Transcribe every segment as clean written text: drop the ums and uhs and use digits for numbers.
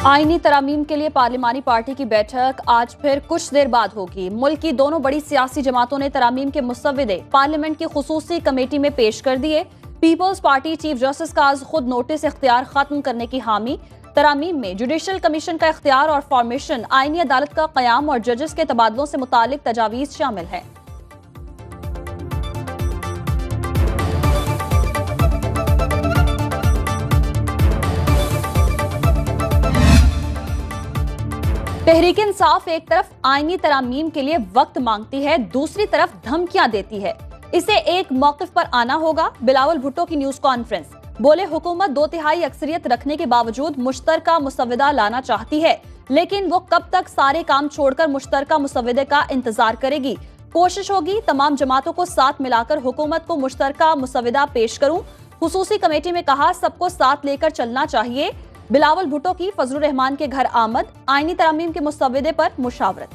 आईनी तरामीम के लिए पार्लिमानी पार्टी की बैठक आज फिर कुछ देर बाद होगी। मुल्क की दोनों बड़ी सियासी जमातों ने तरामीम के मुसव्विदे पार्लियामेंट की खुसूसी कमेटी में पेश कर दिए। पीपल्स पार्टी चीफ जस्टिस का आज खुद नोटिस इख्तियार खत्म करने की हामी। तरामीम में जुडिशल कमीशन का इख्तियार और फॉर्मेशन, आईनी अदालत का क़याम और जजेस के तबादलों से मुतालिक तजावीज़ शामिल है। तहरीक इंसाफ एक तरफ आईनी तरामीम के लिए वक्त मांगती है, दूसरी तरफ धमकियां देती है। इसे एक मौक़िफ़ पर आना होगा। बिलावल भुट्टो की न्यूज कॉन्फ्रेंस, बोले हुकूमत 2/3 अक्सरियत रखने के बावजूद मुश्तरका मुसव्विदा लाना चाहती है, लेकिन वो कब तक सारे काम छोड़कर मुश्तरका मुसव्विदे का इंतजार करेगी। कोशिश होगी तमाम जमातों को साथ मिलाकर हुकूमत को मुश्तरका मुसव्विदा पेश करूं। खुसूसी कमेटी में कहा सबको साथ लेकर चलना चाहिए। बिलावल भुट्टो की फजलुर रहमान के घर आमद, आईनी तरामीम के मुसव्विदे पर मुशावरत।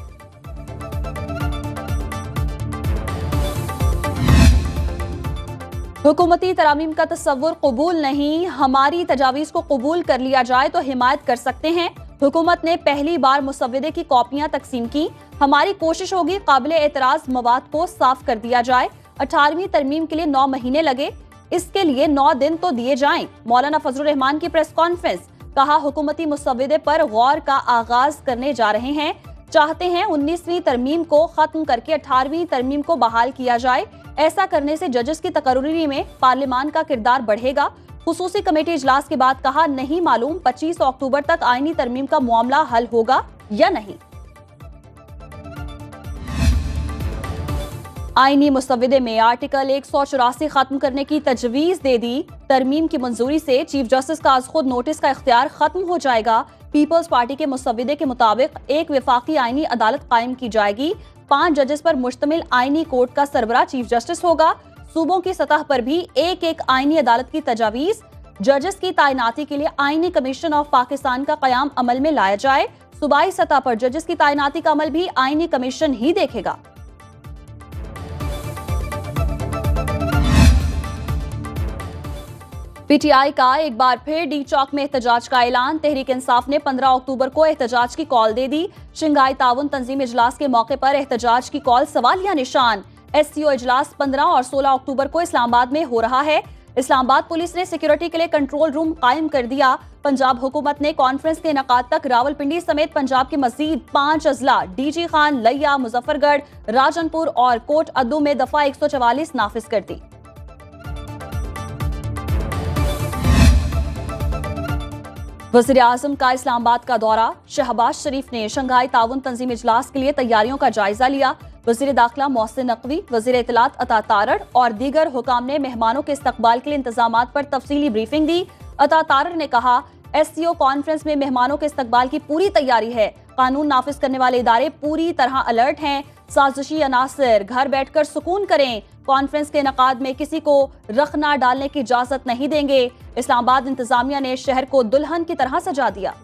हुकूमती तरामीम का तस्वुर कबूल नहीं, हमारी तजावीज़ को कबूल कर लिया जाए तो हिमायत कर सकते हैं। हुकूमत ने पहली बार मुसव्विदे की कॉपियां तकसीम की। हमारी कोशिश होगी काबिल एतराज मवाद को साफ कर दिया जाए। 18वीं तरमीम के लिए 9 महीने लगे, इसके लिए 9 दिन तो दिए जाएं। मौलाना फजलुर रहमान की प्रेस कॉन्फ्रेंस, कहा हुकूमती मुसव्विदे पर गौर का आगाज करने जा रहे हैं। चाहते हैं 19वीं तरमीम को खत्म करके 18वीं तरमीम को बहाल किया जाए। ऐसा करने से जजेस की तकर्रुरी में पार्लियामान का किरदार बढ़ेगा। खुसूसी कमेटी इजलास के बाद कहा नहीं मालूम 25 अक्टूबर तक आईनी तरमीम का मामला हल होगा या नहीं। आईनी मुसव्विदे में आर्टिकल 184 खत्म करने की तजवीज दे दी। तरमीम की मंजूरी से चीफ जस्टिस का आज खुद नोटिस का इख्तियार खत्म हो जाएगा। पीपल्स पार्टी के मुसव्विदे के मुताबिक एक वफाकी आईनी अदालत कायम की जाएगी। 5 जजेस पर मुश्तमिल आईनी कोर्ट का सरबराह चीफ जस्टिस होगा। सूबों की सतह पर भी एक आईनी अदालत की तजावीज। जजेस की तैनाती के लिए आईनी कमीशन ऑफ पाकिस्तान का कयाम अमल में लाया जाए। सूबाई सतह पर जजेस की तैनाती का अमल भी आईनी कमीशन ही देखेगा। पीटीआई का एक बार फिर डी चौक में एहतजाज का ऐलान। तहरीक इंसाफ ने 15 अक्टूबर को एहतजाज की कॉल दे दी। शंघाई ताउन तंजीम इजलास के मौके पर एहतजाज की कॉल सवालिया निशान। एससीओ इजलास 15 और 16 अक्टूबर को इस्लामाबाद में हो रहा है। इस्लामाबाद पुलिस ने सिक्योरिटी के लिए कंट्रोल रूम कायम कर दिया। पंजाब हुकूमत ने कॉन्फ्रेंस के इनेकाद तक रावलपिंडी समेत पंजाब के मजीद 5 अजला डीजी खान, लिया, मुजफ्फरगढ़, राजनपुर और कोट अद्दू में दफा 144 नाफिज कर दी। वज़ीर आज़म का इस्लामाबाद का दौरा। शहबाज शरीफ ने शंघाई ताउन तंजीम इजलास के लिए तैयारियों का जायजा लिया। वज़ीर दाखिला मोहसिन नकवी, वज़ीर इत्तलात अता तारड़ और दीगर हुकाम ने मेहमानों के इस्तकबाल के लिए इंतजामात पर तफसीली ब्रीफिंग दी। अता तारड़ ने कहा एससीओ कॉन्फ्रेंस में मेहमानों के इस्तकबाल की पूरी तैयारी है। कानून नाफिज करने वाले इदारे पूरी तरह अलर्ट हैं। साजिशी अनासर घर बैठकर सुकून करें। कॉन्फ्रेंस के इनेकाद में किसी को रखना डालने की इजाजत नहीं देंगे। इस्लामाबाद इंतजामिया ने शहर को दुल्हन की तरह सजा दिया।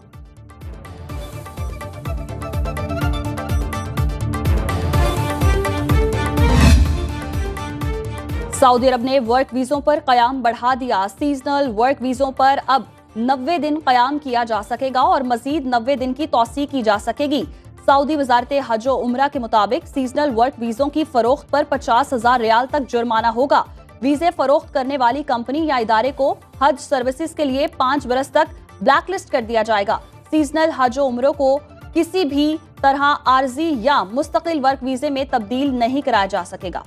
सऊदी अरब ने वर्क वीजों पर कयाम बढ़ा दिया। सीजनल वर्क वीजों पर अब 90 दिन कयाम किया जा सकेगा और मजीद 90 दिन की तौसी की जा सकेगी। सऊदी वजारत हज और उम्रा के मुताबिक सीजनल वर्क वीजों की फरोख्त पर 50,000 रियाल तक जुर्माना होगा। वीजे फरोख्त करने वाली कंपनी या इदारे को हज सर्विसेज के लिए 5 बरस तक ब्लैकलिस्ट कर दिया जाएगा। सीजनल हज और उम्रों को किसी भी तरह आर्जी या मुस्तकिल वर्क वीजे में तब्दील नहीं कराया जा सकेगा।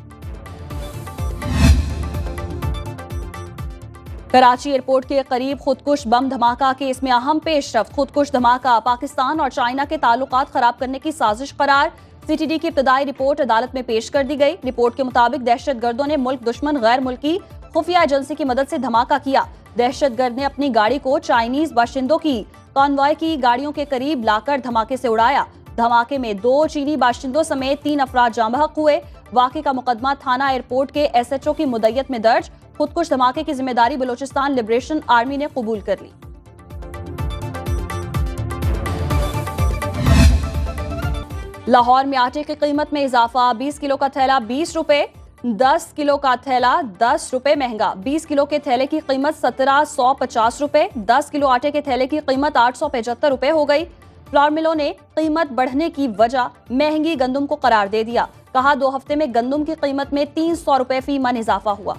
कराची एयरपोर्ट के करीब खुदकुश बम धमाका केस में अहम पेशरफ्त। खुदकुश धमाका पाकिस्तान और चाइना के ताल्लुकात खराब करने की साजिश करार। सीटीडी की इब्तदाई रिपोर्ट अदालत में पेश कर दी गई। रिपोर्ट के मुताबिक दहशतगर्दों ने मुल्क दुश्मन गैर मुल्की खुफिया एजेंसी की मदद से धमाका किया। दहशतगर्द ने अपनी गाड़ी को चाइनीज बाशिंदों की कॉन्वॉय की गाड़ियों के करीब लाकर धमाके से उड़ाया। धमाके में 2 चीनी बाशिंदों समेत 3 अफराद जाँ बहक हुए। वाक़े का मुकदमा थाना एयरपोर्ट के SHO की मुद्दत में दर्ज। खुदकुश धमाके की जिम्मेदारी बलूचिस्तान लिबरेशन आर्मी ने कबूल कर ली। लाहौर में आटे की कीमत में इजाफा। 20 किलो का थैला 20 रुपए। 10 किलो का थैला 10 रुपए महंगा। 20 किलो के थैले की कीमत 1750 रुपए। 10 किलो आटे के थैले की कीमत 875 रुपए हो गई। फ्लावर मिलों ने कीमत बढ़ने की वजह महंगी गंदम को करार दे दिया। कहा 2 हफ्ते में गंदम की कीमत में 300 रुपए फी मन इजाफा हुआ।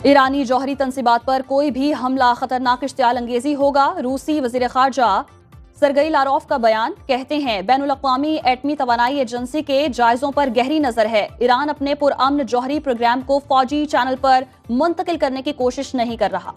ईरानी जौहरी तंसीबात पर कोई भी हमला खतरनाक इश्तियाल अंगेजी होगा। रूसी वजीर खारजा सरगई लारोफ का बयान, कहते हैं बैनुल अक़वामी एटमी तवानाई एजेंसी के जायजों पर गहरी नजर है। ईरान अपने पुरअमन जौहरी प्रोग्राम को फौजी चैनल पर मुंतकिल करने की कोशिश नहीं कर रहा।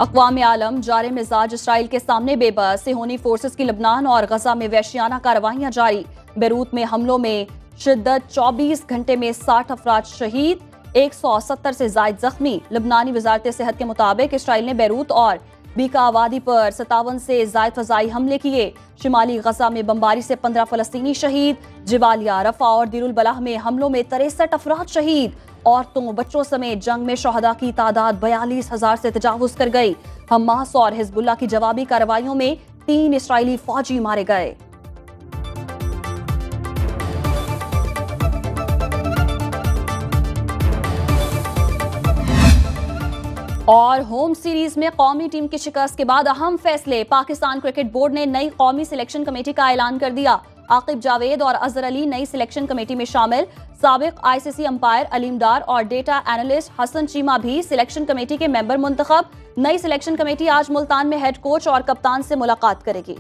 अक़वाम आलम जारे मिजाज इसराइल के सामने बेबस। सेहोनी फोर्सेस की लबनान और गजा में वहशियाना कार्रवाइयां जारी। बेरूत में हमलों में शिद्दत, 24 घंटे में 60 अफराद शहीद, 170 से जायद जख्मी। लबनानी वजारत सेहत के मुताबिक इसराइल ने बेरूत और बीका आबादी पर 57 से जायद फजाई हमले किए। शिमाली गजा में बमबारी से 15 फलस्तीनी शहीद। जिबालिया, रफा और दिरुल बलाह में हमलों में 63 अफराद शहीद। औरतों, बच्चों समेत जंग में शहदा की तादाद 42,000 से तजावुज कर गई। हमास और हिजबुल्लाह की जवाबी कार्रवाइयों में 3 इसराइली फौजी मारे गए। और होम सीरीज में कौमी टीम की शिकस्त के बाद अहम फैसले। पाकिस्तान क्रिकेट बोर्ड ने नई कौमी सिलेक्शन कमेटी का ऐलान कर दिया। आकिब जावेद और अजहर अली नई सिलेक्शन कमेटी में शामिल। साबिक आईसीसी अंपायर अलीम डार और डेटा एनालिस्ट हसन चीमा भी सिलेक्शन कमेटी के मेंबर मुंतखब। नई सिलेक्शन कमेटी आज मुल्तान में हेड कोच और कप्तान से मुलाकात करेगी।